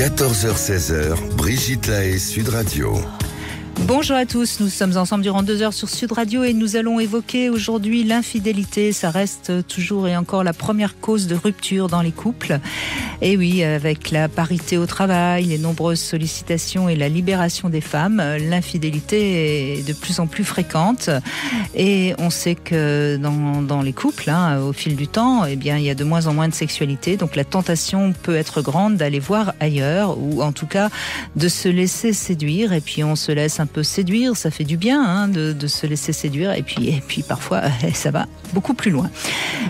14h-16h, Brigitte Lahaie, Sud Radio. Bonjour à tous, nous sommes ensemble durant 2 heures sur Sud Radio et nous allons évoquer aujourd'hui l'infidélité. Ça reste toujours et encore la première cause de rupture dans les couples. Et oui, avec la parité au travail, les nombreuses sollicitations et la libération des femmes, l'infidélité est de plus en plus fréquente. Et on sait que dans les couples, au fil du temps, il y a de moins en moins de sexualité. Donc la tentation peut être grande d'aller voir ailleurs ou en tout cas de se laisser séduire. Et puis on se laisse un peu séduire, ça fait du bien de se laisser séduire et puis parfois ça va beaucoup plus loin.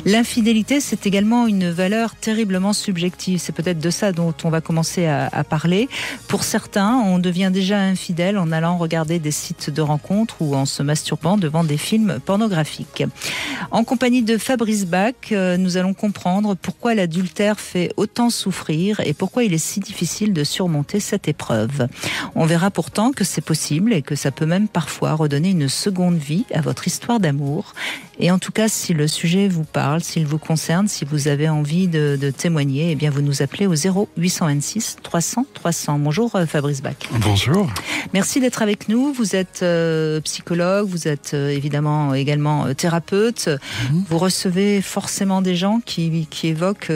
L'infidélité, c'est également une valeur terriblement subjective. C'est peut-être de ça dont on va commencer à parler. Pour certains, on devient déjà infidèle en allant regarder des sites de rencontres ou en se masturbant devant des films pornographiques. En compagnie de Fabrice Bach, nous allons comprendre pourquoi l'adultère fait autant souffrir et pourquoi il est si difficile de surmonter cette épreuve. On verra pourtant que c'est possible et que ça peut même parfois redonner une seconde vie à votre histoire d'amour. Et en tout cas, si le sujet vous parle, s'il vous concerne, si vous avez envie de témoigner, eh bien vous nous appelez au 0826 300 300. Bonjour Fabrice Bach. Bonjour. Merci d'être avec nous. Vous êtes psychologue, vous êtes évidemment également thérapeute. Vous recevez forcément des gens qui évoquent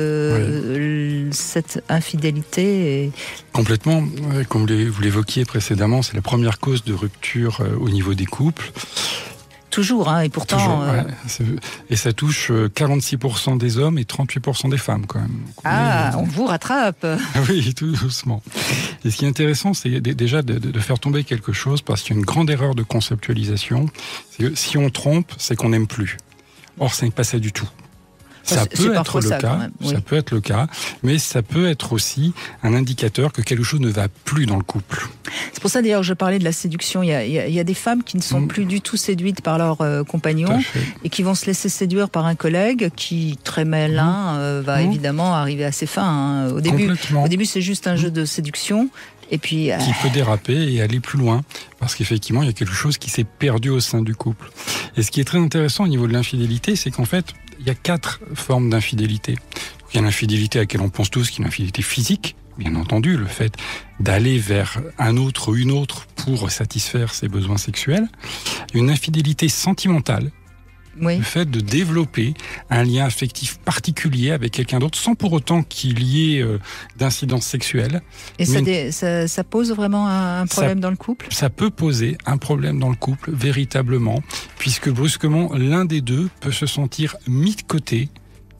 cette infidélité. Complètement. Comme vous l'évoquiez précédemment, c'est la première cause de rupture au niveau des couples. Toujours, et pourtant... Toujours, et ça touche 46% des hommes et 38% des femmes, quand même. On vous rattrape. Oui, tout doucement. Et ce qui est intéressant, c'est déjà de faire tomber quelque chose, parce qu'il y a une grande erreur de conceptualisation. C'est que si on trompe, c'est qu'on n'aime plus. Or, ce n'est pas ça du tout. Ça peut être le cas, ça peut être le cas, mais ça peut être aussi un indicateur que quelque chose ne va plus dans le couple. C'est pour ça d'ailleurs que je parlais de la séduction. Il y a des femmes qui ne sont plus du tout séduites par leur compagnon et qui vont se laisser séduire par un collègue qui, très malin, va évidemment arriver à ses fins. Au début, c'est juste un jeu de séduction. Et puis, qui peut déraper et aller plus loin, parce qu'effectivement, il y a quelque chose qui s'est perdu au sein du couple. Et ce qui est très intéressant au niveau de l'infidélité, c'est qu'en fait, il y a 4 formes d'infidélité. Il y a l'infidélité à laquelle on pense tous, qui est l'infidélité physique, bien entendu, le fait d'aller vers un autre ou une autre pour satisfaire ses besoins sexuels. Une infidélité sentimentale, le fait de développer un lien affectif particulier avec quelqu'un d'autre sans pour autant qu'il y ait d'incidence sexuelle. Et ça pose vraiment un problème dans le couple ? Ça peut poser un problème dans le couple, véritablement, puisque brusquement, l'un des deux peut se sentir mis de côté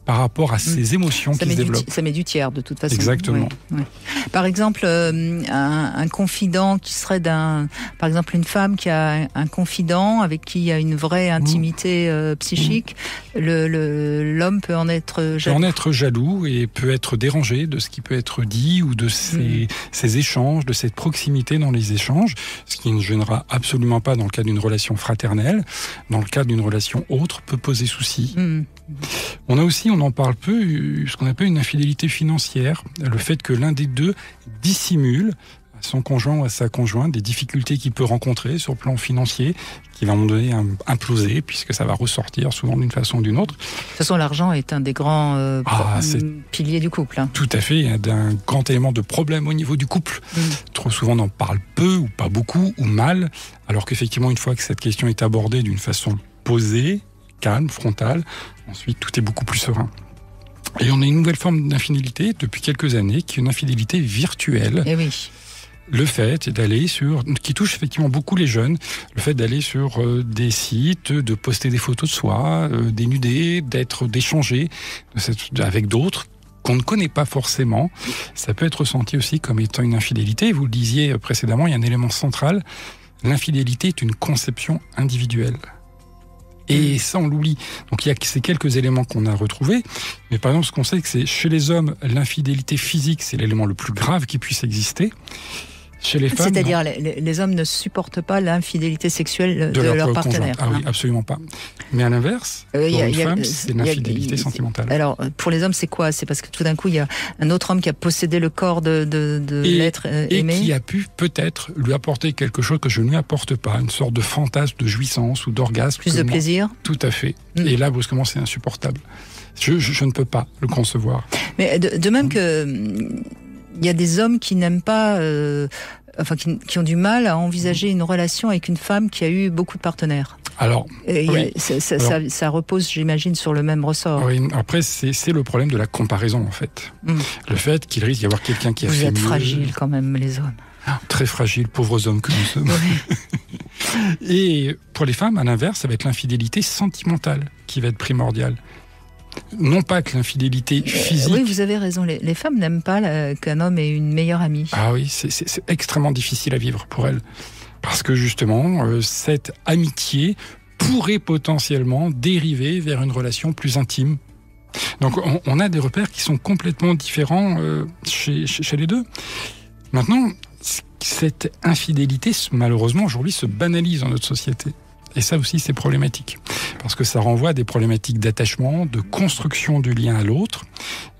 par rapport à ses émotions qui se développent. Ça met du tiers, de toute façon. Exactement. Ouais. Par exemple, un confident qui serait par exemple, une femme qui a un confident avec qui il y a une vraie intimité psychique, l'homme peut en être jaloux. Peut en être jaloux et peut être dérangé de ce qui peut être dit ou de ces échanges, de cette proximité dans les échanges, ce qui ne gênera absolument pas dans le cas d'une relation fraternelle. Dans le cas d'une relation autre, peut poser souci. On a aussi, on en parle peu, ce qu'on appelle une infidélité financière. Le fait que l'un des deux dissimule à son conjoint ou à sa conjointe des difficultés qu'il peut rencontrer sur le plan financier, qui va à un moment donné imploser, puisque ça va ressortir souvent d'une façon ou d'une autre. De toute façon, l'argent est un des grands piliers du couple. Tout à fait, il y a un grand élément de problème au niveau du couple. Trop souvent, on en parle peu, ou pas beaucoup, ou mal, alors qu'effectivement, une fois que cette question est abordée d'une façon posée, calme, frontale, ensuite tout est beaucoup plus serein. Et on a une nouvelle forme d'infidélité depuis quelques années, qui est une infidélité virtuelle. Et oui. Le fait d'aller qui touche effectivement beaucoup les jeunes, le fait d'aller sur des sites, de poster des photos de soi, dénudés, d'échanger avec d'autres qu'on ne connaît pas forcément. Ça peut être ressenti aussi comme étant une infidélité. Vous le disiez précédemment, il y a un élément central. L'infidélité est une conception individuelle. Et ça, on l'oublie. Donc, il y a ces quelques éléments qu'on a retrouvés. Mais par exemple, ce qu'on sait, c'est que chez les hommes, l'infidélité physique, c'est l'élément le plus grave qui puisse exister. Chez les femmes, c'est-à-dire les hommes ne supportent pas l'infidélité sexuelle de leur partenaire. Ah oui, absolument pas. Mais à l'inverse, pour une femme, c'est l'infidélité sentimentale. Alors, pour les hommes, c'est quoi ? C'est parce que tout d'un coup, il y a un autre homme qui a possédé le corps de l'être aimé. Et qui a pu peut-être lui apporter quelque chose que je ne lui apporte pas, une sorte de fantasme de jouissance ou d'orgasme. Plus de plaisir. Tout à fait. Et là, brusquement, c'est insupportable. Je ne peux pas le concevoir. Mais de même que... il y a des hommes qui n'aiment pas, qui ont du mal à envisager une relation avec une femme qui a eu beaucoup de partenaires. Alors, ça repose, j'imagine, sur le même ressort. Oui, après, c'est le problème de la comparaison, en fait. Le fait qu'il risque d'y avoir quelqu'un qui a fait mieux. Vous êtes fragiles, quand même, les hommes. Très fragiles, pauvres hommes que nous sommes. Oui. Et pour les femmes, à l'inverse, ça va être l'infidélité sentimentale qui va être primordiale. Non pas que l'infidélité physique... Oui, vous avez raison. Les femmes n'aiment pas qu'un homme ait une meilleure amie. Ah oui, c'est extrêmement difficile à vivre pour elles. Parce que justement, cette amitié pourrait potentiellement dériver vers une relation plus intime. Donc on a des repères qui sont complètement différents chez les deux. Maintenant, cette infidélité, malheureusement, aujourd'hui, se banalise dans notre société. Et ça aussi, c'est problématique. Parce que ça renvoie à des problématiques d'attachement, de construction du lien à l'autre.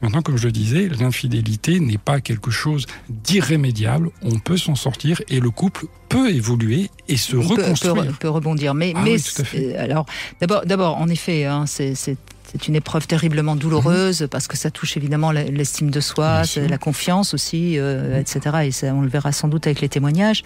Maintenant, comme je le disais, l'infidélité n'est pas quelque chose d'irrémédiable. On peut s'en sortir et le couple peut évoluer et se reconstruire. Peut rebondir. Mais oui, tout à fait. Alors, d'abord, en effet, c'est une épreuve terriblement douloureuse parce que ça touche évidemment l'estime de soi, la confiance aussi, etc. Et ça, on le verra sans doute avec les témoignages.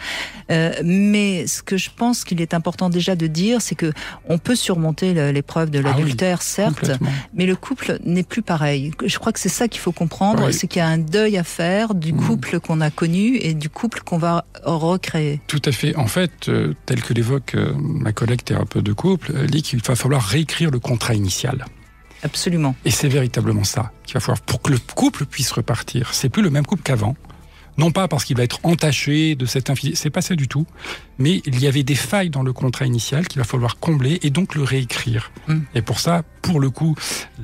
Mais ce que je pense qu'il est important déjà de dire, c'est que on peut surmonter l'épreuve de l'adultère, certes, mais le couple n'est plus pareil. Je crois que c'est ça qu'il faut comprendre, c'est qu'il y a un deuil à faire du couple qu'on a connu et du couple qu'on va recréer. Tout à fait. En fait, tel que l'évoque ma collègue thérapeute de couple, elle dit qu'il va falloir réécrire le contrat initial. Absolument. Et c'est véritablement ça qu'il va falloir pour que le couple puisse repartir. C'est plus le même couple qu'avant. Non pas parce qu'il va être entaché de cette infidélité, c'est pas ça du tout, mais il y avait des failles dans le contrat initial qu'il va falloir combler et donc le réécrire. Et pour ça, pour le coup,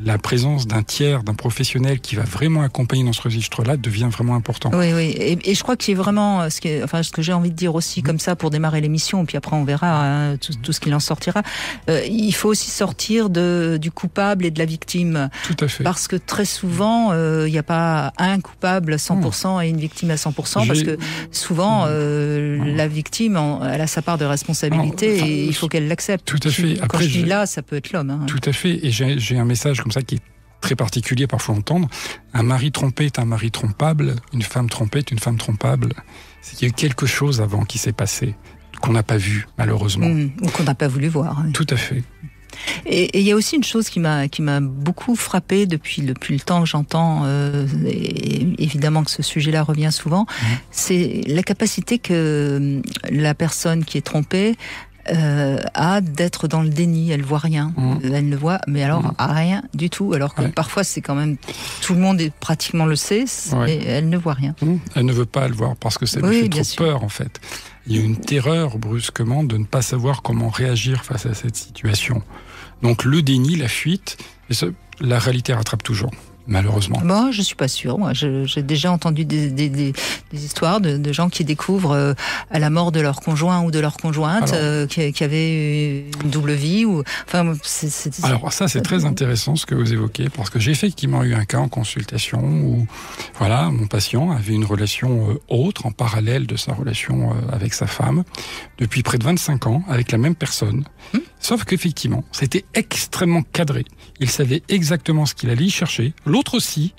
la présence d'un tiers, d'un professionnel qui va vraiment accompagner dans ce registre-là devient vraiment important. Oui. Et je crois qu'il y a vraiment ce que j'ai envie de dire aussi comme ça pour démarrer l'émission, puis après on verra tout ce qu'il en sortira. Il faut aussi sortir du coupable et de la victime. Tout à fait. Parce que très souvent, il n'y a pas un coupable 100% et une victime à 100%, parce que souvent, la victime, elle a sa part de responsabilité et il faut qu'elle l'accepte. Tout à fait. Quand je dis là, ça peut être l'homme. Tout à fait. Et j'ai un message comme ça qui est très particulier parfois à entendre. Un mari trompé est un mari trompable, une femme trompée est une femme trompable. C'est qu'il y a eu quelque chose avant qui s'est passé, qu'on n'a pas vu, malheureusement. Ou qu'on n'a pas voulu voir. Tout à fait. Et il y a aussi une chose qui m'a beaucoup frappée depuis le temps que j'entends, et évidemment que ce sujet-là revient souvent, c'est la capacité que la personne qui est trompée a d'être dans le déni. Elle voit rien, elle ne voit, mais alors rien du tout. Alors que parfois c'est quand même tout le monde pratiquement le sait, mais elle ne voit rien. Elle ne veut pas le voir parce que ça lui fait trop peur en fait. Il y a une terreur brusquement de ne pas savoir comment réagir face à cette situation. Donc le déni, la fuite, la réalité rattrape toujours. Malheureusement. Moi, je suis pas sûre. Moi, j'ai déjà entendu des histoires de gens qui découvrent à la mort de leur conjoint ou de leur conjointe qui avait une double vie. Alors ça, c'est très intéressant ce que vous évoquez, parce que j'ai effectivement eu un cas en consultation où, mon patient avait une relation autre, en parallèle de sa relation avec sa femme, depuis près de 25 ans, avec la même personne. Sauf qu'effectivement, c'était extrêmement cadré. Il savait exactement ce qu'il allait y chercher. L'autre aussi,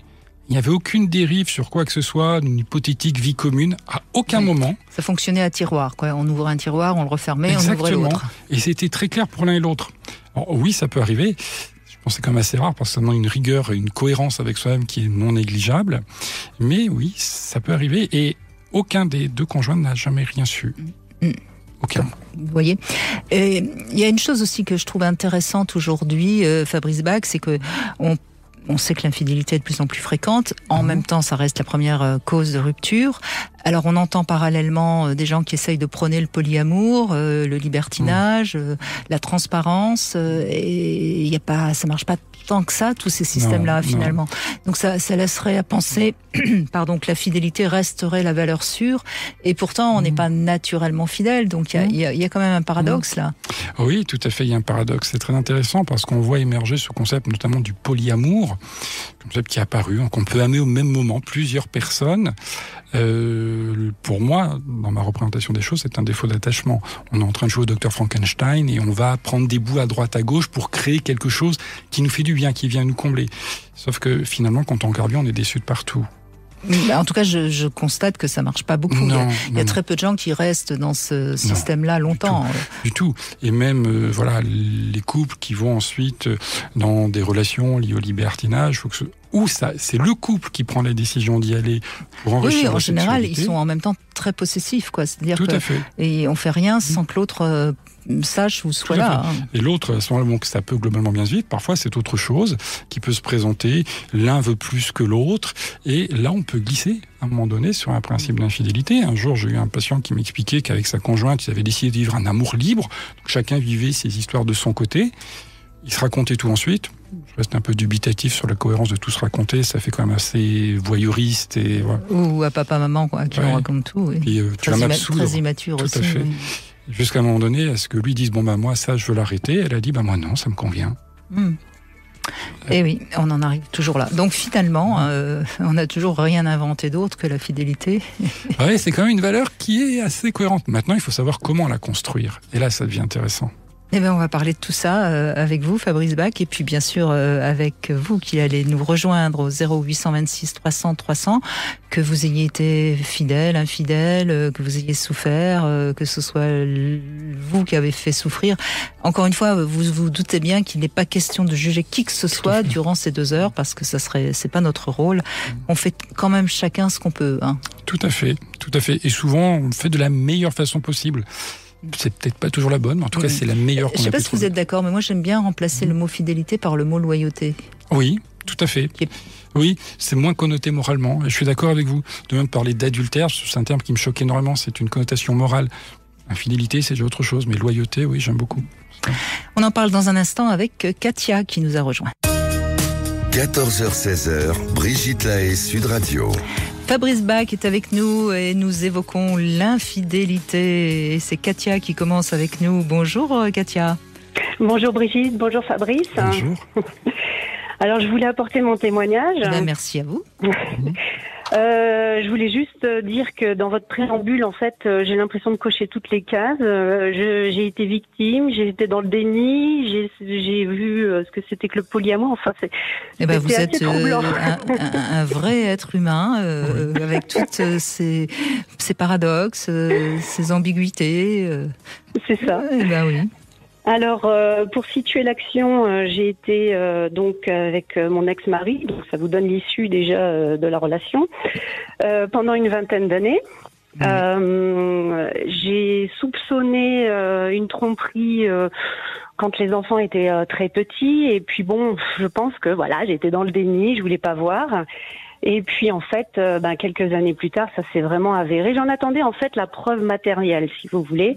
il n'y avait aucune dérive sur quoi que ce soit, une hypothétique vie commune, à aucun moment. Ça fonctionnait à tiroir, quoi. On ouvrait un tiroir, on le refermait, on ouvrait l'autre. Et c'était très clair pour l'un et l'autre. Alors, oui, ça peut arriver. Je pense que c'est quand même assez rare parce que ça demande une rigueur et une cohérence avec soi-même qui est non négligeable. Mais oui, ça peut arriver. Et aucun des deux conjoints n'a jamais rien su. Aucun. Vous voyez. Il y a une chose aussi que je trouve intéressante aujourd'hui, Fabrice Bach, c'est que on sait que l'infidélité est de plus en plus fréquente. En même temps, ça reste la première cause de rupture. Alors, on entend parallèlement des gens qui essayent de prôner le polyamour, le libertinage, la transparence. Et ça marche pas tant que ça, tous ces systèmes-là, finalement. Donc, ça laisserait à penser, que la fidélité resterait la valeur sûre. Et pourtant, on n'est pas naturellement fidèle. Donc, il y a quand même un paradoxe, là. Oui, tout à fait, il y a un paradoxe. C'est très intéressant parce qu'on voit émerger ce concept, notamment du polyamour, concept qui est apparu, qu'on peut amener au même moment plusieurs personnes. Pour moi, dans ma représentation des choses, c'est un défaut d'attachement. On est en train de jouer au Dr Frankenstein et on va prendre des bouts à droite à gauche pour créer quelque chose qui nous fait du bien, qui vient nous combler. Sauf que finalement, quand on regarde bien, on est déçu de partout. En tout cas, je constate que ça marche pas beaucoup. Il y a très peu de gens qui restent dans ce système-là longtemps. Du tout. Et même, les couples qui vont ensuite dans des relations liées au libertinage, c'est le couple qui prend la décision d'y aller pour enrichir en la général, sexualité. ils sont en même temps très possessifs, quoi. C'est-à-dire tout à fait. Et on fait rien sans que l'autre sache ou soit là. Et l'autre, à ce moment-là, ça peut globalement bien se vivre. Parfois, c'est autre chose qui peut se présenter. L'un veut plus que l'autre. Et là, on peut glisser, à un moment donné, sur un principe d'infidélité. Un jour, j'ai eu un patient qui m'expliquait qu'avec sa conjointe, ils avaient décidé de vivre un amour libre. Donc, chacun vivait ses histoires de son côté. Ils se racontaient tout ensuite. Je reste un peu dubitatif sur la cohérence de tout se raconter. Ça fait quand même assez voyeuriste. Et, voilà. Ou à papa-maman, qui on raconte tout. Oui. Puis, tu vas m'absoudre. Très immature tout aussi. À fait. Oui. Jusqu'à un moment donné, à ce que lui dise, moi, ça, je veux l'arrêter. Elle a dit, moi, non, ça me convient. Et oui, on en arrive toujours là. Donc finalement, on n'a toujours rien inventé d'autre que la fidélité. Oui, c'est quand même une valeur qui est assez cohérente. Maintenant, il faut savoir comment la construire. Et là, ça devient intéressant. Eh bien, on va parler de tout ça avec vous, Fabrice Bach, et puis bien sûr avec vous qui allez nous rejoindre au 0826 300 300, que vous ayez été fidèle, infidèle, que vous ayez souffert, que ce soit vous qui avez fait souffrir. Encore une fois, vous vous doutez bien qu'il n'est pas question de juger qui que ce soit durant ces 2 heures, parce que c'est pas notre rôle. On fait quand même chacun ce qu'on peut. Tout à fait, tout à fait. Et souvent, on le fait de la meilleure façon possible. C'est peut-être pas toujours la bonne, mais en tout cas, c'est la meilleure qu'on a pu trouver. Je sais pas si vous êtes d'accord, mais moi, j'aime bien remplacer le mot fidélité par le mot loyauté. Oui, tout à fait. Oui, c'est moins connoté moralement. Et je suis d'accord avec vous. De même, parler d'adultère, c'est un terme qui me choque énormément. C'est une connotation morale. Infidélité, c'est déjà autre chose. Mais loyauté, oui, j'aime beaucoup. On en parle dans un instant avec Katia qui nous a rejoint. 14h-16h, Brigitte Lahaie, Sud Radio. Fabrice Bach est avec nous et nous évoquons l'infidélité. Et c'est Katia qui commence avec nous. Bonjour Katia. Bonjour Brigitte, bonjour Fabrice. Bonjour. Alors je voulais apporter mon témoignage. Merci à vous. Je voulais juste dire que dans votre préambule, en fait, j'ai l'impression de cocher toutes les cases. J'ai été victime, j'ai été dans le déni, j'ai vu ce que c'était que le polyamour. Enfin, vous êtes un vrai être humain avec toutes ces paradoxes, ces ambiguïtés. C'est ça. Oui. Alors, pour situer l'action, j'ai été donc avec mon ex-mari, donc ça vous donne l'issue déjà de la relation, pendant une 20aine d'années. J'ai soupçonné une tromperie quand les enfants étaient très petits, et puis bon, je pense que voilà, j'étais dans le déni, je voulais pas voir. Et puis en fait, quelques années plus tard, ça s'est vraiment avéré. J'en attendais en fait la preuve matérielle, si vous voulez.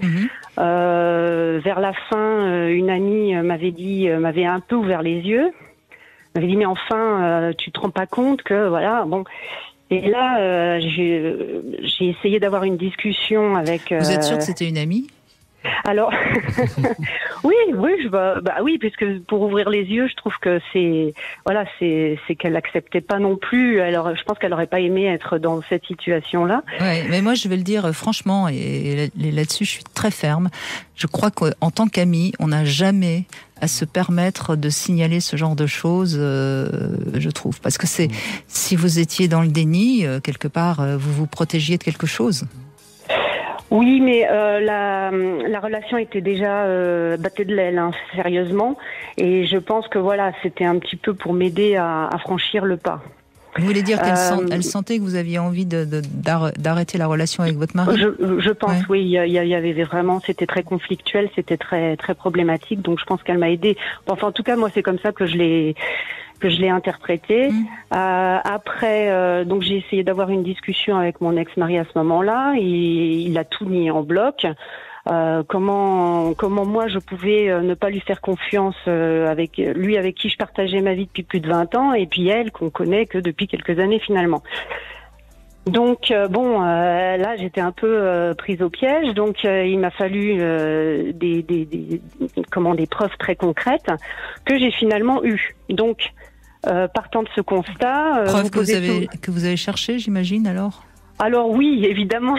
Vers la fin, une amie m'avait un peu ouvert les yeux. M'avait dit mais enfin, tu te rends pas compte que voilà, bon. Et là, j'ai essayé d'avoir une discussion avec. Vous êtes sûre que c'était une amie ? Alors, oui, puisque pour ouvrir les yeux, je trouve que c'est qu'elle acceptait pas non plus. Alors, je pense qu'elle aurait pas aimé être dans cette situation-là. Ouais, mais moi, je vais le dire franchement, et là-dessus, je suis très ferme. Je crois qu'en tant qu'amie, on n'a jamais à se permettre de signaler ce genre de choses, je trouve. Parce que si vous étiez dans le déni, quelque part, vous vous protégiez de quelque chose. Oui, mais la relation était déjà battue de l'aile, sérieusement. Et je pense que voilà, c'était un petit peu pour m'aider à franchir le pas. Vous voulez dire qu'elle sentait que vous aviez envie d'arrêter la relation avec votre mari ? Je pense, oui. Il y avait vraiment, c'était très conflictuel, c'était très très problématique. Donc je pense qu'elle m'a aidée. Enfin, en tout cas, moi, c'est comme ça que je l'ai interprété. Après, donc j'ai essayé d'avoir une discussion avec mon ex-mari à ce moment-là. Il a tout mis en bloc. Comment moi je pouvais ne pas lui faire confiance avec lui avec qui je partageais ma vie depuis plus de 20 ans, et puis elle qu'on connaît que depuis quelques années finalement. Donc là j'étais un peu prise au piège, donc il m'a fallu des preuves très concrètes que j'ai finalement eues. Donc partant de ce constat, preuves que vous avez cherché, j'imagine alors. Alors oui, évidemment.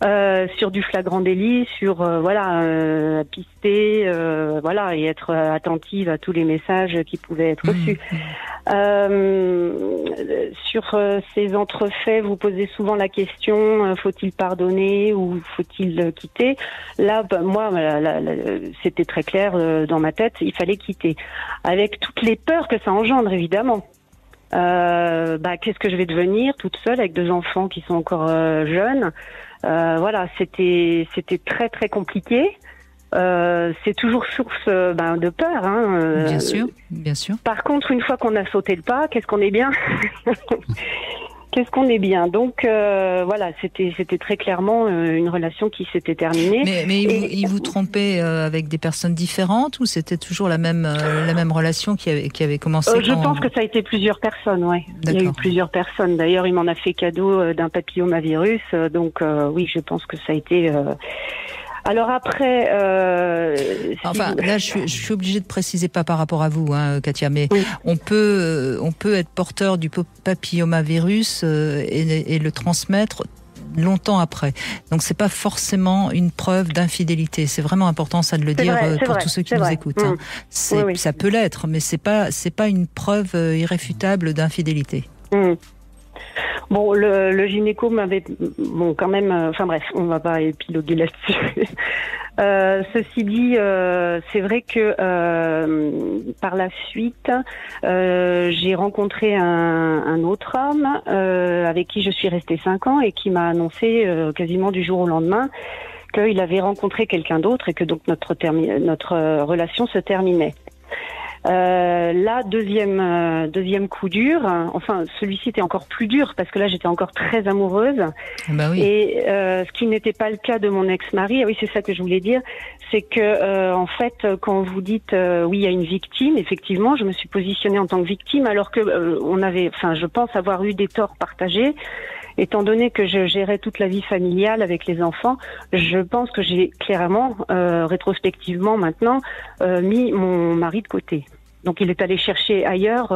sur du flagrant délit, sur pister, et être attentive à tous les messages qui pouvaient être reçus. Sur ces entrefaits, vous posez souvent la question faut-il pardonner ou faut-il quitter? Là, moi, c'était très clair dans ma tête, il fallait quitter, avec toutes les peurs que ça engendre, évidemment. Qu'est-ce que je vais devenir toute seule avec 2 enfants qui sont encore jeunes? C'était très très compliqué. C'est toujours source de peur. Bien sûr, bien sûr. Par contre, une fois qu'on a sauté le pas, qu'est-ce qu'on est bien. Qu'est-ce qu'on est bien. Donc c'était très clairement une relation qui s'était terminée. Mais il vous trompait avec des personnes différentes ou c'était toujours la même relation qui avait commencé Je pense que ça a été plusieurs personnes, ouais. Il y a eu plusieurs personnes. D'ailleurs, il m'en a fait cadeau d'un papillomavirus. Donc oui, je pense que ça a été... Alors après... là, je suis obligée de préciser, pas par rapport à vous, Katia, mais oui. on peut être porteur du papillomavirus et le transmettre longtemps après. Donc c'est pas forcément une preuve d'infidélité. C'est vraiment important, ça de le dire pour tous ceux qui nous écoutent. Oui. Ça peut l'être, mais c'est pas une preuve irréfutable d'infidélité. Bon, le gynéco m'avait... Bon, quand même... on va pas épiloguer là-dessus. Ceci dit, c'est vrai que par la suite, j'ai rencontré un autre homme avec qui je suis restée 5 ans et qui m'a annoncé quasiment du jour au lendemain qu'il avait rencontré quelqu'un d'autre et que donc notre relation se terminait. Là, deuxième coup dur. Enfin, celui-ci était encore plus dur parce que là, j'étais encore très amoureuse. Bah oui. Et ce qui n'était pas le cas de mon ex-mari. Oui, c'est ça que je voulais dire. C'est que, en fait, quand vous dites oui, il y a une victime, effectivement, je me suis positionnée en tant que victime, alors que je pense avoir eu des torts partagés. Étant donné que je gérais toute la vie familiale avec les enfants, je pense que j'ai clairement, rétrospectivement maintenant, mis mon mari de côté. Donc il est allé chercher ailleurs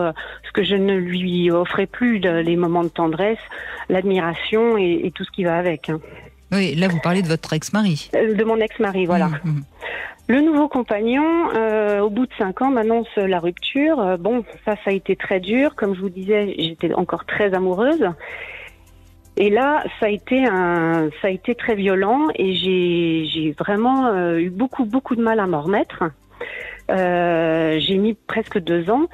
ce que je ne lui offrais plus, les moments de tendresse, l'admiration et tout ce qui va avec. Oui, là vous parlez de votre ex-mari. De mon ex-mari, voilà. Le nouveau compagnon, au bout de 5 ans, m'annonce la rupture. Ça a été très dur. Comme je vous disais, j'étais encore très amoureuse. Et là, ça a été très violent et j'ai vraiment eu beaucoup de mal à m'en remettre. J'ai mis presque 2 ans.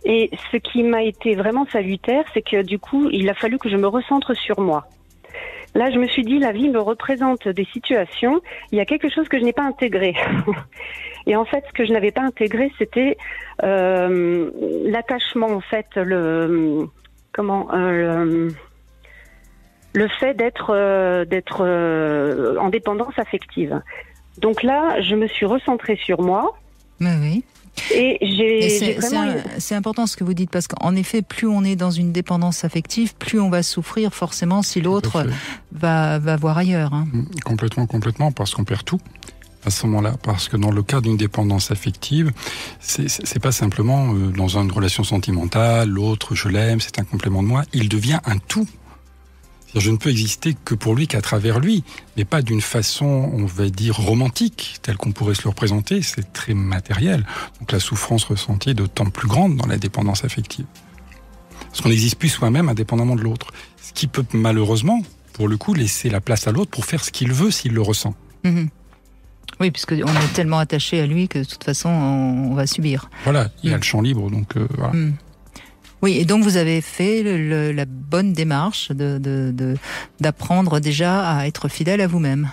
Et ce qui m'a été vraiment salutaire, c'est que du coup, il a fallu que je me recentre sur moi. Là, je me suis dit, la vie me représente des situations. Il y a quelque chose que je n'ai pas intégré. Et en fait, ce que je n'avais pas intégré, c'était l'attachement, en fait, le fait d'être en dépendance affective. Donc là, je me suis recentrée sur moi. Oui. Et c'est important ce que vous dites, parce qu'en effet, plus on est dans une dépendance affective, plus on va souffrir forcément si l'autre va voir ailleurs. Complètement, parce qu'on perd tout à ce moment-là. Parce que dans le cas d'une dépendance affective, c'est pas simplement dans une relation sentimentale, l'autre, je l'aime, c'est un complément de moi, il devient un tout. Je ne peux exister que pour lui, qu'à travers lui, mais pas d'une façon, on va dire, romantique, telle qu'on pourrait se le représenter, c'est très matériel. Donc la souffrance ressentie est d'autant plus grande dans la dépendance affective. Parce qu'on n'existe plus soi-même indépendamment de l'autre. Ce qui peut malheureusement, pour le coup, laisser la place à l'autre pour faire ce qu'il veut s'il le ressent. Oui, puisqu'on est tellement attaché à lui que de toute façon, on va subir. Voilà, il y a le champ libre, donc voilà. Oui, et donc vous avez fait la bonne démarche d'apprendre déjà à être fidèle à vous-même.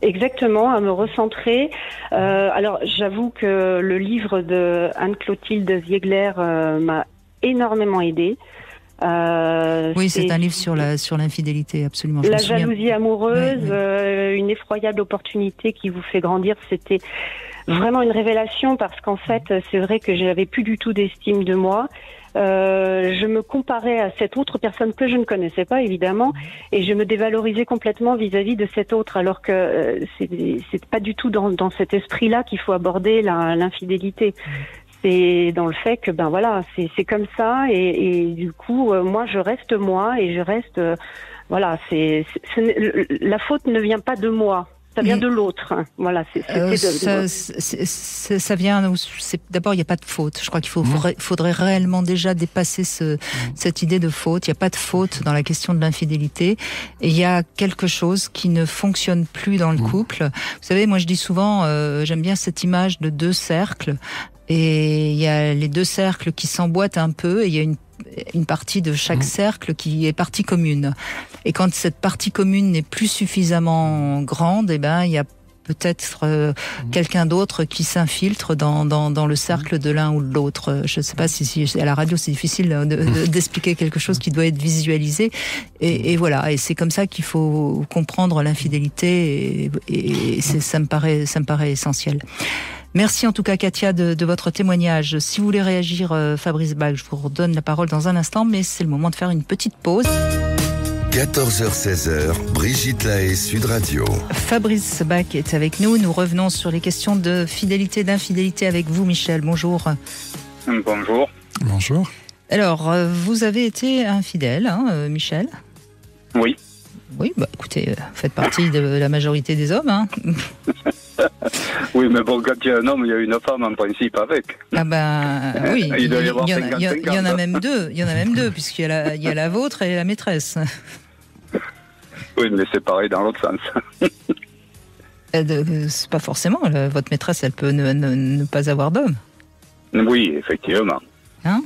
Exactement, à me recentrer. Alors, j'avoue que le livre de Anne-Clotilde Ziegler m'a énormément aidée. Oui, c'est un livre sur l'infidélité, absolument. La jalousie amoureuse, une effroyable opportunité qui vous fait grandir. C'était vraiment une révélation parce qu'en fait, c'est vrai que j'avais plus du tout d'estime de moi. Je me comparais à cette autre personne que je ne connaissais pas évidemment et je me dévalorisais complètement vis-à-vis de cette autre, alors que c'est pas du tout dans cet esprit-là qu'il faut aborder l'infidélité. C'est dans le fait que ben voilà, c'est comme ça et du coup moi je reste moi et je reste voilà, la faute ne vient pas de moi. Ça vient de l'autre. Voilà, ça vient. D'abord, il n'y a pas de faute. Je crois qu'il faudrait réellement déjà dépasser cette idée de faute. Il n'y a pas de faute dans la question de l'infidélité. Et il y a quelque chose qui ne fonctionne plus dans le couple. Vous savez, moi je dis souvent, j'aime bien cette image de deux cercles. Et il y a les deux cercles qui s'emboîtent un peu. Et il y a une partie de chaque cercle qui est partie commune. Et quand cette partie commune n'est plus suffisamment grande, eh ben il y a peut-être quelqu'un d'autre qui s'infiltre dans le cercle de l'un ou de l'autre. Je ne sais pas si à la radio c'est difficile d'expliquer quelque chose qui doit être visualisé. Et voilà. Et c'est comme ça qu'il faut comprendre l'infidélité. Et ça me paraît essentiel. Merci en tout cas Katia de votre témoignage. Si vous voulez réagir, Fabrice Bach, je vous redonne la parole dans un instant, mais c'est le moment de faire une petite pause. 14h-16h, Brigitte Lahaie, Sud Radio. Fabrice Bach est avec nous. Nous revenons sur les questions de fidélité, d'infidélité avec vous, Michel. Bonjour. Bonjour. Bonjour. Alors, vous avez été infidèle, Michel ? Oui. Oui, bah écoutez, vous faites partie de la majorité des hommes, hein. Oui, mais bon, quand il y a un homme, il y a une femme en principe avec. Ah ben oui, il doit y avoir 50-50. Il y en a même deux, puisqu'il y a la vôtre et la maîtresse. Oui, mais c'est pareil dans l'autre sens. C'est pas forcément, votre maîtresse, elle peut ne pas avoir d'homme. Oui, effectivement. Hein ?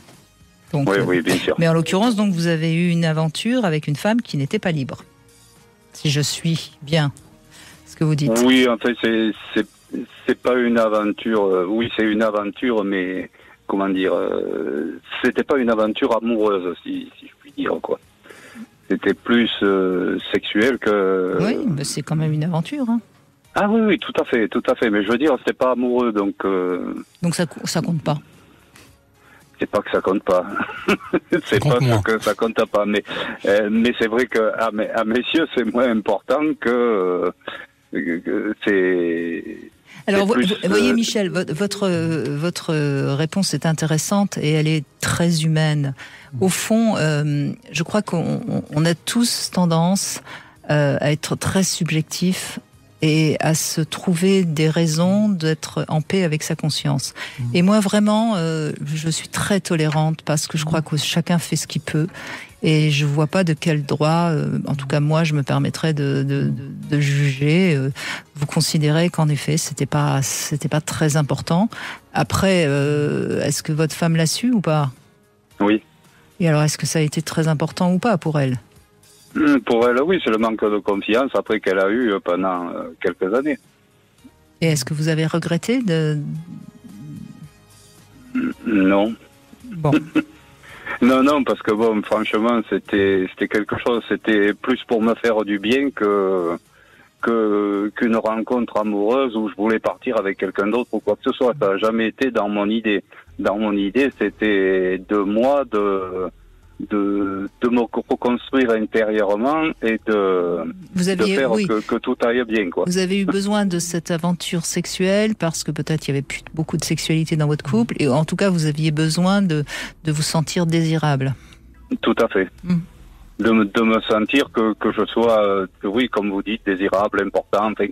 Donc, oui, bien sûr. Mais en l'occurrence, donc, vous avez eu une aventure avec une femme qui n'était pas libre. Si je suis bien ce que vous dites. Oui, en fait, c'est pas une aventure. Oui, c'est une aventure, mais comment dire, c'était pas une aventure amoureuse, si je puis dire, quoi. C'était plus sexuel que. Oui, mais c'est quand même une aventure, hein. Ah oui, tout à fait. Mais je veux dire, c'était pas amoureux, donc. Donc ça compte pas. C'est pas que ça compte pas. C'est pas que ça compte pas, mais c'est vrai que à mes yeux, c'est moins important que c'est. Alors, vous voyez, Michel, votre réponse est intéressante et elle est très humaine. Au fond, je crois qu'on a tous tendance à être très subjectifs et à se trouver des raisons d'être en paix avec sa conscience. Et moi, vraiment, je suis très tolérante parce que je crois que chacun fait ce qu'il peut. Et je vois pas de quel droit, en tout cas moi, je me permettrais de juger. Vous considérez qu'en effet, c'était pas très important. Après, est-ce que votre femme l'a su ou pas ? Oui. Et alors, est-ce que ça a été très important ou pas pour elle ? Pour elle, oui, c'est le manque de confiance après qu'elle a eu pendant quelques années. Et est-ce que vous avez regretté de... Non. Bon. Non, parce que bon, franchement, c'était quelque chose, c'était plus pour me faire du bien qu'une rencontre amoureuse où je voulais partir avec quelqu'un d'autre ou quoi que ce soit. Ça n'a jamais été dans mon idée. Dans mon idée, c'était de moi de me reconstruire intérieurement et de faire que tout aille bien, quoi. Vous avez eu besoin de cette aventure sexuelle parce que peut-être il y avait plus beaucoup de sexualité dans votre couple et en tout cas vous aviez besoin de vous sentir désirable. Tout à fait. De me sentir que je sois, oui, comme vous dites, désirable, important, enfin,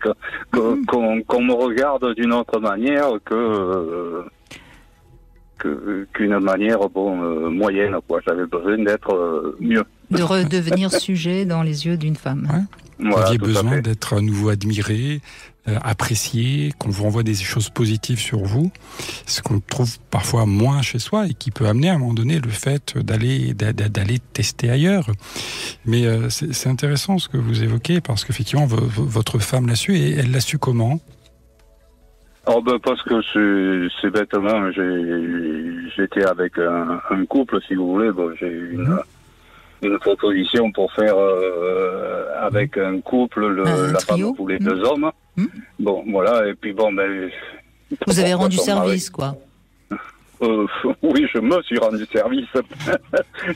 qu'on me regarde d'une autre manière qu'une manière moyenne, quoi. J'avais besoin d'être mieux. De redevenir sujet dans les yeux d'une femme. Ouais. Voilà, vous aviez besoin d'être à nouveau admiré, apprécié, qu'on vous renvoie des choses positives sur vous, ce qu'on trouve parfois moins chez soi et qui peut amener à un moment donné le fait d'aller tester ailleurs. Mais c'est intéressant ce que vous évoquez parce qu'effectivement votre femme l'a su et elle l'a su comment ? Parce que c'est bêtement, j'étais avec un couple, si vous voulez. Bon, j'ai eu une proposition pour faire avec un couple, la femme voulait 2 hommes. Bon, voilà, et puis bon, ben... Vous avez rendu service, quoi. Oui, je me suis rendu service.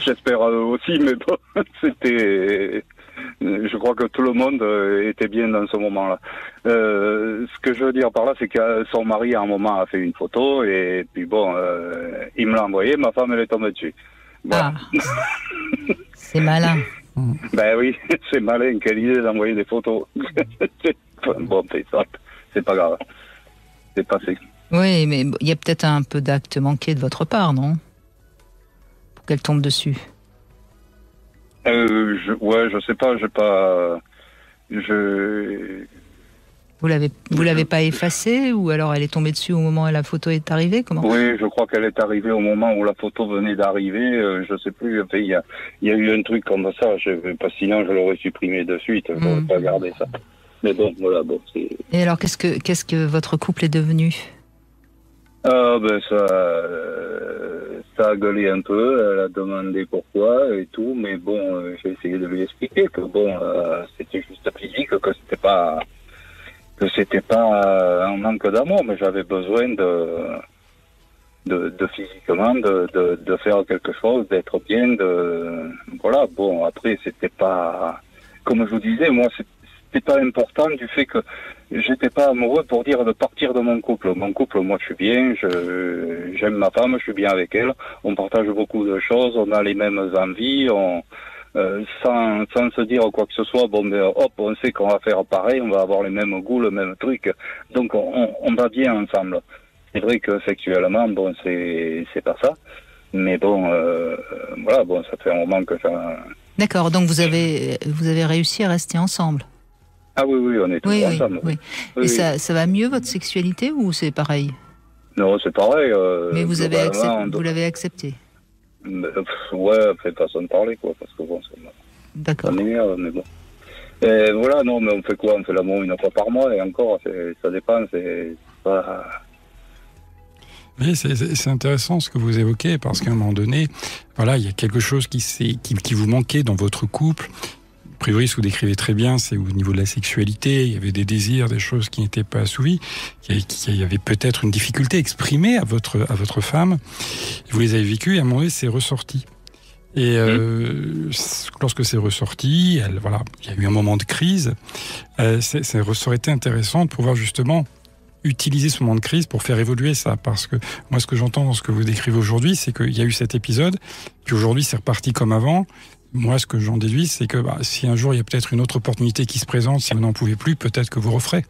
J'espère aussi, mais bon, je crois que tout le monde était bien dans ce moment-là. Ce que je veux dire par là, c'est que son mari, à un moment, a fait une photo, et puis bon, il me l'a envoyé, ma femme, elle est tombée dessus. Voilà. Ah, c'est malin. Ben oui, c'est malin, quelle idée d'envoyer des photos. Bon, c'est pas grave. C'est passé. Oui, mais il y a peut-être un peu d'acte manqué de votre part, non? Pour qu'elle tombe dessus. Je sais pas, Vous l'avez pas effacée, ou alors elle est tombée dessus au moment où la photo est arrivée? Comment? Oui, je crois qu'elle est arrivée au moment où la photo venait d'arriver. Je sais plus. Il y a eu un truc comme ça. Parce que sinon, je l'aurais supprimé de suite. Je n'aurais pas gardé ça. Mais bon, voilà. Bon, c'est... Et alors, qu'est-ce que votre couple est devenu? Ça a gueulé un peu. Elle a demandé pourquoi et tout. Mais bon, j'ai essayé de lui expliquer que bon, c'était juste physique, que c'était pas un manque d'amour, mais j'avais besoin de physiquement de faire quelque chose, d'être bien, voilà. Bon, après c'était pas, comme je vous disais, moi c'était pas important du fait que j'étais pas amoureux pour dire de partir de mon couple. Mon couple, moi je suis bien, j'aime ma femme, je suis bien avec elle, on partage beaucoup de choses, on a les mêmes envies, sans se dire quoi que ce soit, bon, mais hop, on sait qu'on va faire pareil, on va avoir les mêmes goûts, le même truc, donc on va bien ensemble. C'est vrai que sexuellement, bon, c'est pas ça, mais bon, voilà, bon, ça fait un moment que ça... D'accord, donc vous avez réussi à rester ensemble? Ah oui, on est tous ensemble. Oui. Et ça va mieux, votre sexualité, ou c'est pareil? Non, c'est pareil. Mais vous l'avez accepté? Ouais, après façon de parler, quoi, parce que bon, d'accord. Ça m'énerve, mais bon. Et voilà, non, mais on fait quoi? On fait l'amour une fois par mois, et encore, ça dépend, c'est pas... Oui, c'est intéressant ce que vous évoquez, parce qu'à un moment donné, voilà, il y a quelque chose qui vous manquait dans votre couple. A priori, ce que vous décrivez très bien, c'est au niveau de la sexualité, il y avait des désirs, des choses qui n'étaient pas assouvies, qu'il y avait peut-être une difficulté exprimée à votre femme. Vous les avez vécues et à un moment donné, c'est ressorti. Et lorsque c'est ressorti, voilà, il y a eu un moment de crise. Ça aurait été intéressant de pouvoir justement utiliser ce moment de crise pour faire évoluer ça, parce que moi, ce que j'entends dans ce que vous décrivez aujourd'hui, c'est qu'il y a eu cet épisode, puis aujourd'hui, c'est reparti comme avant. Moi, ce que j'en déduis, c'est que si un jour il y a peut-être une autre opportunité qui se présente, si vous n'en pouvez plus, peut-être que vous referez.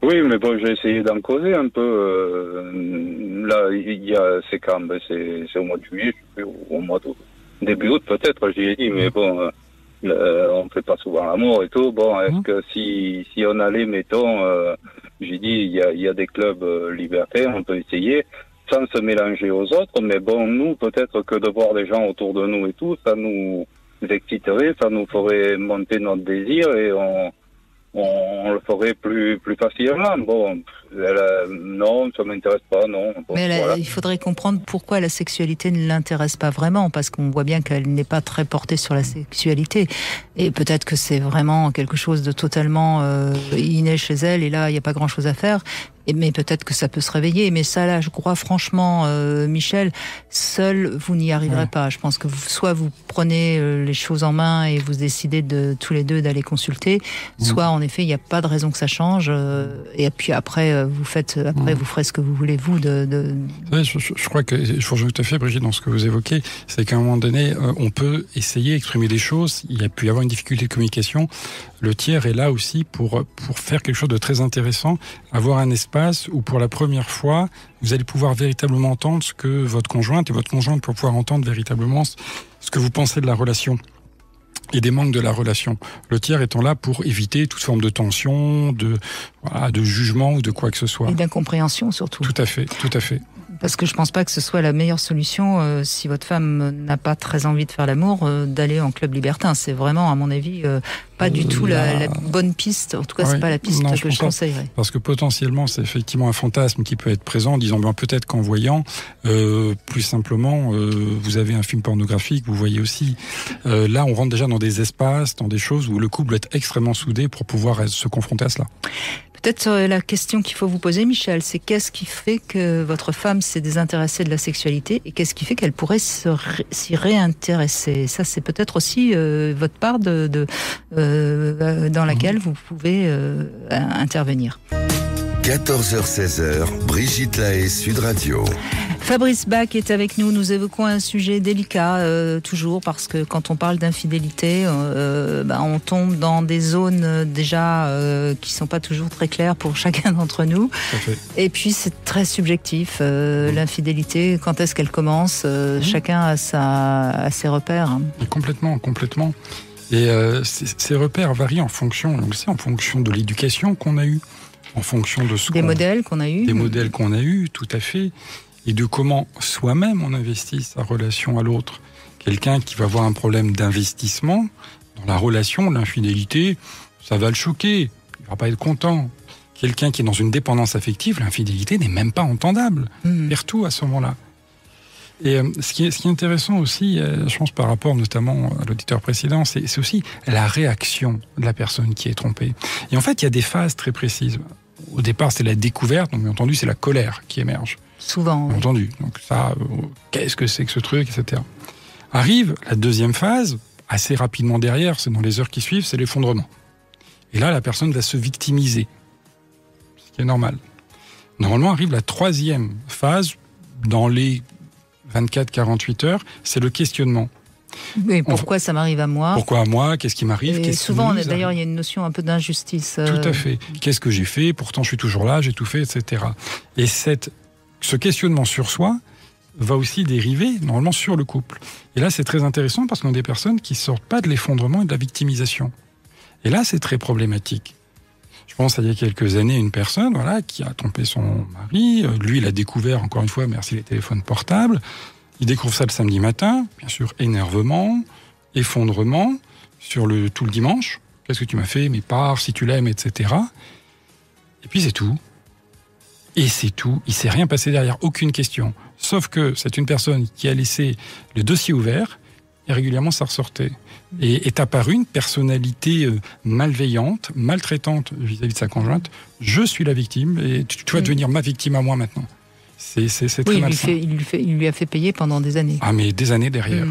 Oui, mais bon, j'ai essayé d'en causer un peu. Là, c'est quand? C'est au mois de juillet, au mois d'août. Début août, peut-être, j'y ai dit, mais bon, on fait pas souvent l'amour et tout. Bon, est-ce que si on allait, mettons, j'ai dit, il y a des clubs libertaires, on peut essayer, sans se mélanger aux autres, mais bon, nous, peut-être que de voir des gens autour de nous et tout, ça nous exciterait, ça nous ferait monter notre désir, et on le ferait plus facilement. Bon, non, ça m'intéresse pas, non. Bon, mais voilà. Il faudrait comprendre pourquoi la sexualité ne l'intéresse pas vraiment, parce qu'on voit bien qu'elle n'est pas très portée sur la sexualité. Et peut-être que c'est vraiment quelque chose de totalement inné chez elle, et là, il n'y a pas grand-chose à faire. Mais peut-être que ça peut se réveiller. Mais ça, là, je crois franchement, Michel, seul, vous n'y arriverez pas. Je pense que soit vous prenez les choses en main et vous décidez tous les deux d'aller consulter, soit, en effet, il n'y a pas de raison que ça change. Et puis après, vous ferez ce que vous voulez, vous. Je crois que je vous rejoins tout à fait, Brigitte, dans ce que vous évoquez. C'est qu'à un moment donné, on peut essayer d'exprimer des choses. Il y a pu y avoir une difficulté de communication. Le tiers est là aussi pour faire quelque chose de très intéressant, avoir un espace où pour la première fois, vous allez pouvoir véritablement entendre ce que votre conjointe pour pouvoir entendre véritablement ce que vous pensez de la relation et des manques de la relation. Le tiers étant là pour éviter toute forme de tension, de jugement ou de quoi que ce soit. Et d'incompréhension surtout. Tout à fait. Parce que je pense pas que ce soit la meilleure solution, si votre femme n'a pas très envie de faire l'amour, d'aller en club libertin. C'est vraiment, à mon avis, pas du tout la bonne piste. En tout cas, c'est pas la piste que je conseillerais. Parce que potentiellement, c'est effectivement un fantasme qui peut être présent, disons peut-être qu'en voyant, plus simplement, vous avez un film pornographique, vous voyez aussi. Là, on rentre déjà dans des espaces, dans des choses où le couple est extrêmement soudé pour pouvoir se confronter à cela. Peut-être la question qu'il faut vous poser, Michel, c'est qu'est-ce qui fait que votre femme s'est désintéressée de la sexualité et qu'est-ce qui fait qu'elle pourrait s'y réintéresser? Ça, c'est peut-être aussi votre part dans laquelle vous pouvez intervenir. 14h-16h, Brigitte Lahaie, Sud Radio. Fabrice Bach est avec nous. Nous évoquons un sujet délicat, toujours, parce que quand on parle d'infidélité, on tombe dans des zones déjà qui ne sont pas toujours très claires pour chacun d'entre nous. Et puis, c'est très subjectif. L'infidélité, quand est-ce qu'elle commence? Chacun a ses repères. Hein. Complètement. Et ces repères varient en fonction, on le sait, en fonction de l'éducation qu'on a eue, en fonction de des modèles qu'on a eus. Des modèles qu'on a eus, tout à fait. Et de comment soi-même on investit sa relation à l'autre. Quelqu'un qui va avoir un problème d'investissement dans la relation, l'infidélité, ça va le choquer, il va pas être content. Quelqu'un qui est dans une dépendance affective, l'infidélité n'est même pas entendable. Perd tout à ce moment-là. Et ce qui est intéressant aussi, je pense par rapport notamment à l'auditeur précédent, c'est aussi la réaction de la personne qui est trompée. Et en fait, il y a des phases très précises. Au départ, c'est la découverte, donc bien entendu, c'est la colère qui émerge. Souvent. Bien entendu. Donc ça, qu'est-ce que c'est que ce truc, etc. Arrive la deuxième phase, assez rapidement derrière, c'est dans les heures qui suivent, c'est l'effondrement. Et là, la personne va se victimiser, ce qui est normal. Normalement, arrive la troisième phase, dans les 24-48 heures, c'est le questionnement. Mais pourquoi ça m'arrive à moi? Pourquoi à moi? Qu'est-ce qui m'arrive? Et souvent, d'ailleurs, il y a une notion un peu d'injustice. Tout à fait. Qu'est-ce que j'ai fait? Pourtant, je suis toujours là, j'ai tout fait, etc. Et ce questionnement sur soi va aussi dériver, normalement, sur le couple. Et là, c'est très intéressant parce qu'on a des personnes qui ne sortent pas de l'effondrement et de la victimisation. Et là, c'est très problématique. Je pense il y a quelques années, une personne qui a trompé son mari. Lui, il a découvert, encore une fois, merci les téléphones portables. Il découvre ça le samedi matin, bien sûr, énervement, effondrement, tout le dimanche. Qu'est-ce que tu m'as fait? Mais pars, si tu l'aimes, etc. Et puis c'est tout. Et c'est tout. Il ne s'est rien passé derrière, aucune question. Sauf que c'est une personne qui a laissé le dossier ouvert, et régulièrement ça ressortait. Et est apparue une personnalité malveillante, maltraitante vis-à-vis de sa conjointe. Je suis la victime, et tu vas devenir ma victime à moi maintenant. C'est très malsain. Il lui a fait payer pendant des années. Ah, mais des années derrière.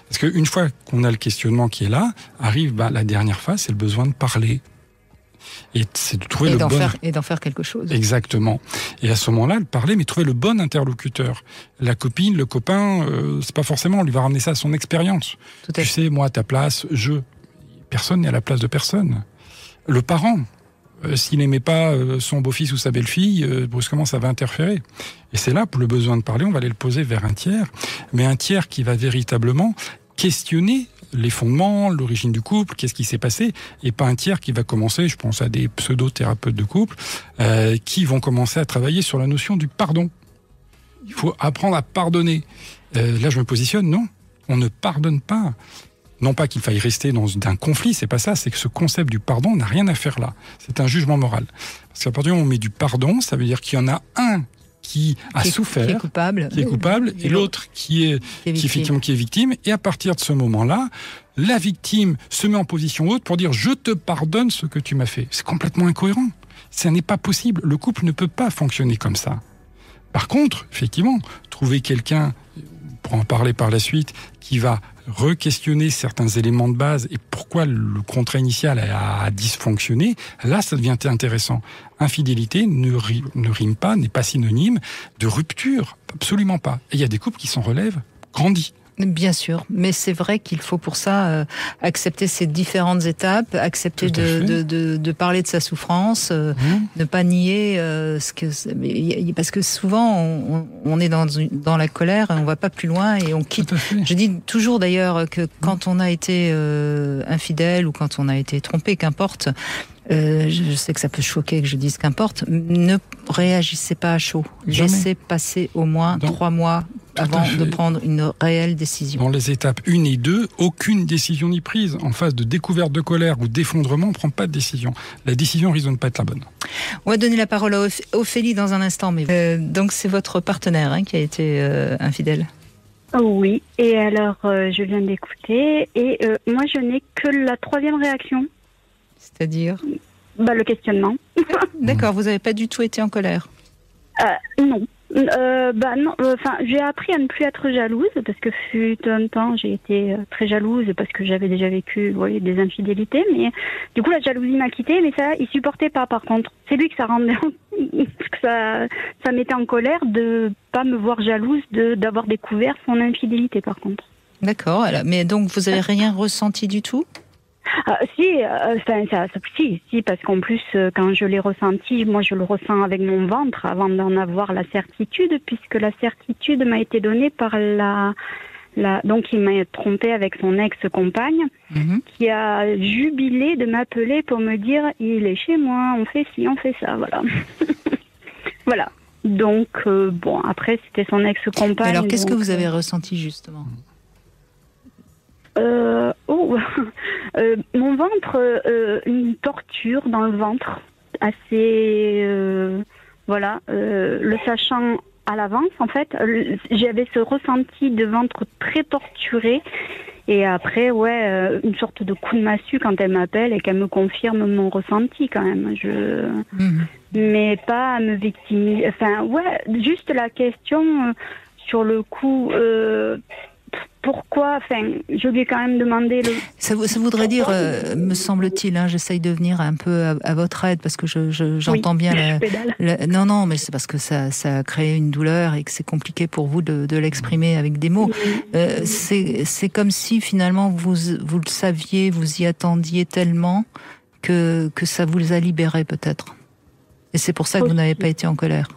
Parce qu'une fois qu'on a le questionnement qui est là, arrive la dernière phase, c'est le besoin de parler. Et c'est de trouver d'en faire quelque chose. Exactement. Et à ce moment-là, le parler, mais trouver le bon interlocuteur. La copine, le copain, c'est pas forcément, on lui va ramener ça à son expérience. Tu sais, moi, à ta place, personne n'est à la place de personne. Le parent, s'il n'aimait pas son beau-fils ou sa belle-fille, brusquement, ça va interférer. Et c'est là, pour le besoin de parler, on va aller le poser vers un tiers, mais un tiers qui va véritablement questionner les fondements, l'origine du couple, qu'est-ce qui s'est passé, et pas un tiers qui va commencer, je pense à des pseudo-thérapeutes de couple, qui vont commencer à travailler sur la notion du pardon. Il faut apprendre à pardonner. Là, je me positionne, non, on ne pardonne pas. Non pas qu'il faille rester dans un conflit, c'est pas ça, c'est que ce concept du pardon n'a rien à faire là. C'est un jugement moral. Parce qu'à partir du moment où on met du pardon, ça veut dire qu'il y en a un qui a souffert, qui est coupable, et l'autre qui est victime. Et à partir de ce moment-là, la victime se met en position haute pour dire « je te pardonne ce que tu m'as fait ». C'est complètement incohérent. Ça n'est pas possible. Le couple ne peut pas fonctionner comme ça. Par contre, effectivement, trouver quelqu'un, pour en parler par la suite, qui va re-questionner certains éléments de base et pourquoi le contrat initial a dysfonctionné, là, ça devient intéressant. Infidélité ne rime pas, n'est pas synonyme de rupture, absolument pas. Et il y a des couples qui s'en relèvent grandis. Bien sûr, mais c'est vrai qu'il faut pour ça accepter ces différentes étapes, accepter de parler de sa souffrance, ne pas nier parce que souvent on est dans la colère et on va pas plus loin et on quitte. Je dis toujours d'ailleurs que quand on a été infidèle ou quand on a été trompé, qu'importe. Je sais que ça peut choquer que je dise qu'importe, ne réagissez pas à chaud. Jamais. Laissez passer au moins 3 mois avant de prendre une réelle décision. Dans les étapes 1 et 2, aucune décision n'est prise. En phase de découverte de colère ou d'effondrement, on ne prend pas de décision. La décision risque de ne pas être la bonne. On va donner la parole à Ophélie dans un instant. Mais donc c'est votre partenaire qui a été infidèle. Oui, et alors je viens d'écouter et moi je n'ai que la 3e réaction. C'est-à-dire Le questionnement. D'accord, vous n'avez pas du tout été en colère? Non. Non. J'ai appris à ne plus être jalouse parce que fut un temps j'ai été très jalouse parce que j'avais déjà vécu des infidélités, mais du coup la jalousie m'a quittée, mais ça il supportait pas. Par contre, c'est lui que ça rendait, ça mettait en colère de pas me voir jalouse d'avoir découvert son infidélité. Par contre. D'accord. Mais donc vous avez rien ressenti du tout? Si, parce qu'en plus, quand je l'ai ressenti, moi je le ressens avec mon ventre avant d'en avoir la certitude, puisque la certitude m'a été donnée par donc il m'a trompé avec son ex-compagne, qui a jubilé de m'appeler pour me dire il est chez moi, on fait ci, on fait ça, voilà. Voilà. Donc, après c'était son ex-compagne. Alors qu'est-ce que vous avez ressenti justement? Mon ventre, une torture dans le ventre, assez, le sachant à l'avance en fait, j'avais ce ressenti de ventre très torturé, et après une sorte de coup de massue quand elle m'appelle et qu'elle me confirme mon ressenti quand même. Mais pas à me victimiser. Juste la question sur le coup. Pourquoi? Je lui ai quand même demandé Ça voudrait dire, me semble-t-il, j'essaye de venir un peu à votre aide parce que j'entends bien Non, mais c'est parce que ça a créé une douleur et que c'est compliqué pour vous de l'exprimer avec des mots. C'est comme si finalement vous le saviez, vous y attendiez tellement que ça vous a libéré peut-être. Et c'est pour ça que vous n'avez pas été en colère.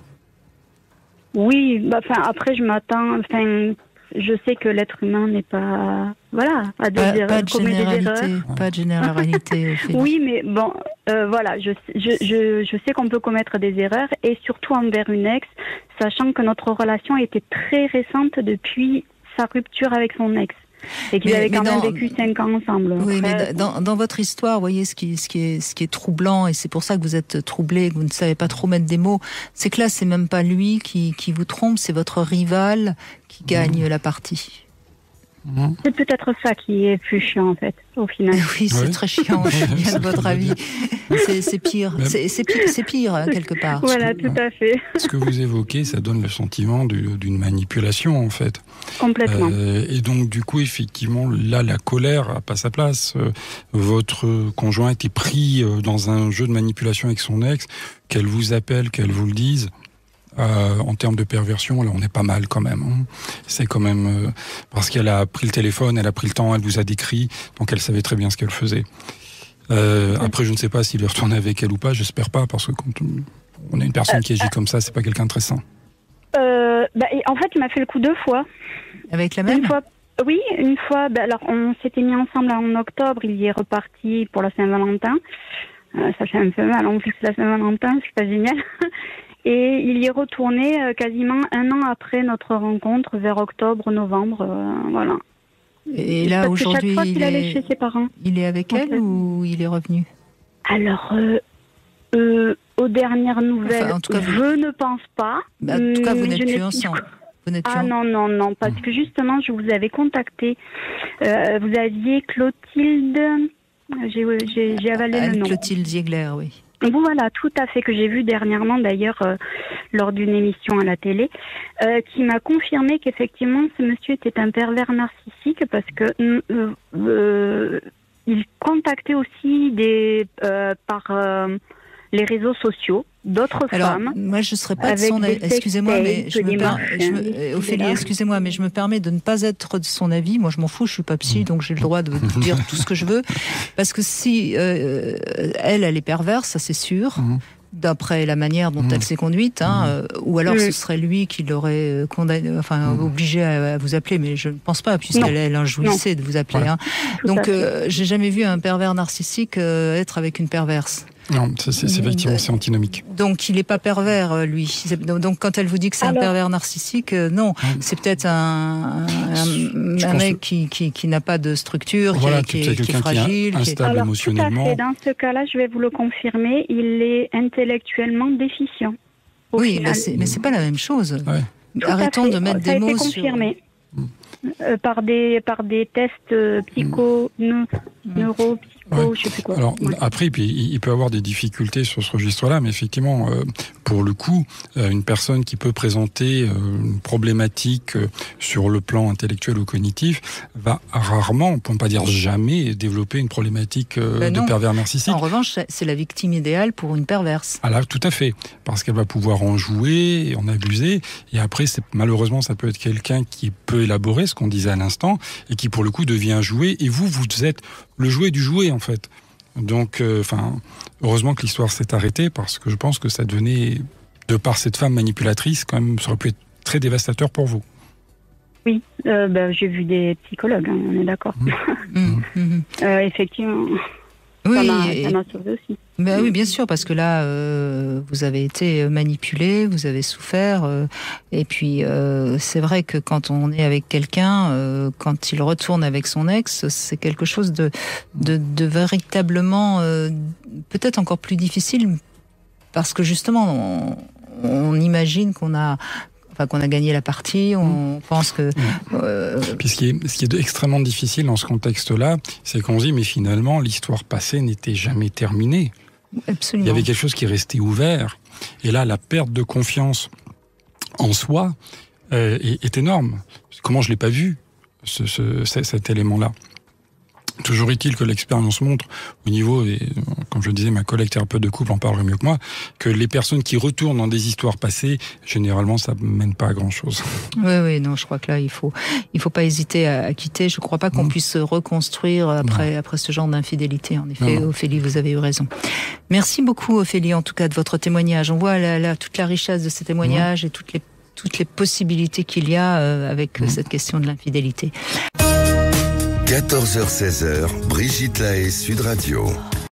Oui, après je m'attends... Je sais que l'être humain n'est pas... à des erreurs. Pas de généralité. Oui, mais je sais qu'on peut commettre des erreurs, et surtout envers une ex, sachant que notre relation était très récente depuis sa rupture avec son ex. Et qu'ils avaient quand même vécu 5 ans ensemble. Oui, mais dans votre histoire, vous voyez, ce qui est troublant, et c'est pour ça que vous êtes troublé, que vous ne savez pas trop mettre des mots, c'est que là, c'est même pas lui qui vous trompe, c'est votre rival qui gagne la partie. C'est peut-être ça qui est plus chiant, en fait, au final. Oui, c'est très chiant, bien de votre avis. C'est pire. C'est pire, quelque part. Voilà, tout à fait. Ce que vous évoquez, ça donne le sentiment d'une manipulation, en fait. Complètement. Et donc, du coup, effectivement, là, la colère n'a pas sa place. Votre conjoint était pris dans un jeu de manipulation avec son ex, qu'elle vous appelle, qu'elle vous le dise. En termes de perversion, là, on est pas mal quand même. C'est quand même parce qu'elle a pris le téléphone, elle a pris le temps, elle vous a décrit, donc elle savait très bien ce qu'elle faisait. Après, je ne sais pas s'il est retourné avec elle ou pas, j'espère pas, parce que quand on a une personne qui agit comme ça, c'est pas quelqu'un de très sain. En fait, il m'a fait le coup 2 fois. Avec la même? Une fois. Oui, une fois. Alors, on s'était mis ensemble en octobre, il y est reparti pour la Saint-Valentin. Ça fait un peu mal, en plus la Saint-Valentin, c'est pas génial. Et il y est retourné quasiment 1 an après notre rencontre, vers octobre-novembre, voilà. Et là, aujourd'hui, il allait chez ses parents. Il est avec elle ou il est revenu? Alors, aux dernières nouvelles, en tout cas, je ne pense pas. En tout cas, vous n'êtes plus ensemble. Non, parce que justement, je vous avais contacté. Vous aviez Clotilde... J'ai avalé le nom. Clotilde Ziegler, oui. Voilà, tout à fait, que j'ai vu dernièrement d'ailleurs lors d'une émission à la télé, qui m'a confirmé qu'effectivement ce monsieur était un pervers narcissique parce que il contactait aussi par les réseaux sociaux d'autres femmes. Moi, je ne serais pas de son avis. Excusez-moi, mais Ophélie, excusez-moi, mais je me permets de ne pas être de son avis. Moi, je m'en fous, je suis pas psy, donc j'ai le droit de dire tout ce que je veux. Parce que si elle est perverse, ça c'est sûr. D'après la manière dont elle s'est conduite, ou alors ce serait lui qui l'aurait condamné, obligé à vous appeler, mais je ne pense pas, puisqu'elle en jouissait de vous appeler. Ouais. Donc, j'ai jamais vu un pervers narcissique être avec une perverse. Non, c'est effectivement, c'est antinomique. Donc, il n'est pas pervers, lui. Donc, quand elle vous dit que c'est un pervers narcissique, non. C'est peut-être un mec qui n'a pas de structure, qui est fragile. Qui est instable émotionnellement. Tout à fait. Dans ce cas-là, je vais vous le confirmer, il est intellectuellement déficient. Oui, mais c'est pas la même chose. Ouais. Arrêtons de mettre des mots sur... par des tests neuropsychologiques. ou je sais plus quoi. Alors après, il peut avoir des difficultés sur ce registre-là, mais effectivement, pour le coup, une personne qui peut présenter une problématique sur le plan intellectuel ou cognitif va rarement, pour ne pas dire jamais, développer une problématique de pervers narcissique. En revanche, c'est la victime idéale pour une perverse. Ah là, tout à fait, parce qu'elle va pouvoir en jouer, et en abuser, et après, malheureusement, ça peut être quelqu'un qui peut élaborer ce qu'on disait à l'instant, et qui pour le coup devient un jouet, et vous êtes le jouet du jouet en fait. Donc, heureusement que l'histoire s'est arrêtée, parce que je pense que ça devenait, de par cette femme manipulatrice, quand même, ça aurait pu être très dévastateur pour vous. Oui, j'ai vu des psychologues, hein, on est d'accord. Effectivement. Oui, ça m'a sauvé aussi. Oui, bien sûr, parce que là, vous avez été manipulé, vous avez souffert, et puis c'est vrai que quand on est avec quelqu'un, quand il retourne avec son ex, c'est quelque chose de véritablement peut-être encore plus difficile, parce que justement, on imagine qu'on a gagné la partie, on pense que... Puis ce qui est extrêmement difficile dans ce contexte-là, c'est qu'on se dit, mais finalement, l'histoire passée n'était jamais terminée. Absolument. Il y avait quelque chose qui restait ouvert. Et là, la perte de confiance en soi est énorme. Comment je ne l'ai pas vu, cet élément-là? Toujours est-il que l'expérience montre, au niveau, et comme je le disais, ma collègue thérapeute de couple en parlerait mieux que moi, que les personnes qui retournent dans des histoires passées, généralement, ça ne mène pas à grand-chose. Oui, non, je crois que là, il faut pas hésiter à quitter. Je ne crois pas qu'on puisse se reconstruire après ce genre d'infidélité. En effet, Ophélie, vous avez eu raison. Merci beaucoup, Ophélie, en tout cas, de votre témoignage. On voit toute la richesse de ces témoignages et toutes les possibilités qu'il y a avec cette question de l'infidélité. 14h-16h, Brigitte Lahaie, Sud Radio.